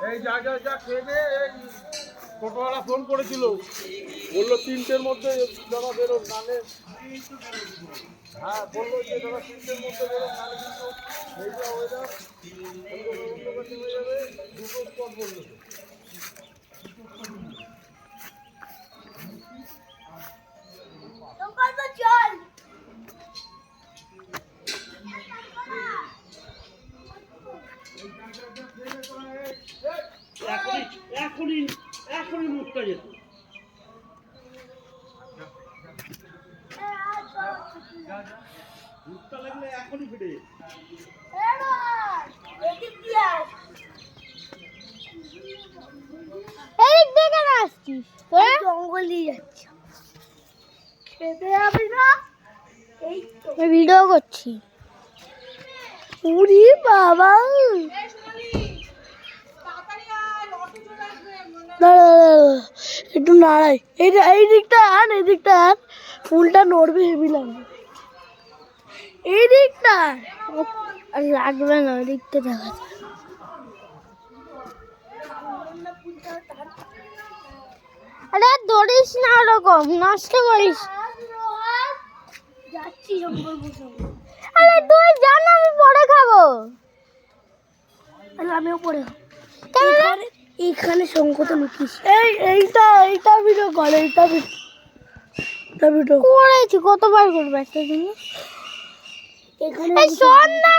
এই যা যা যা খেয়ে নে। এই টোটোওয়ালা ফোন করেছিল, বললো 3টের মধ্যে দাদা বেরোন, নালে হ্যাঁ বললো যে দাদা 3টের মধ্যে বেরোন, নালে কিন্তু মেঘলা ওয়েদার অন্ধকার নেমে যাবে। দুটো স্পট বললো তো। চল এখনই এখনই মুখটা যেত। মুখটা লাগলে এখনই ফিরে যেত। জঙ্গল দিয়ে যাচ্ছি, খেতে যাবি না? এই তো ভিডিও করছি। উরি বাবা, একটু নাড়াই, এই দিকটা আন, এই দিকটা আন, ফুলটা নড়বে, হেবি লাগবে। এই দিকটা লাগবে না, ওই দিকটা দেখা যায়। আরে ধরিস না, ওরকম নষ্ট করিস। যাচ্ছি জঙ্গল বসে। আরে তুই জান, আমি পরে খাবো। তাহলে আমিও পরে খাবো। এইখানে শঙ্কটা লুকিস। এইটা ভিডিও করে, এইটা ভিডিও করেছি, কতবার করবে একটা জিনিস। এখানে শোন না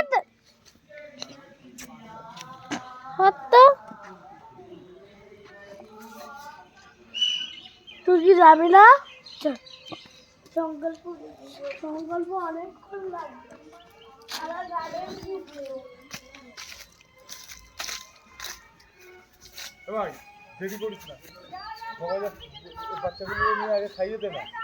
তো, তুই কি যাবি না? চল, সংকল্প অনেকক্ষণ লাগবে। ভাই দেরি করিস না, সবাই বাচ্চাগুলো নিয়ে আগে খাইয়ে দে না।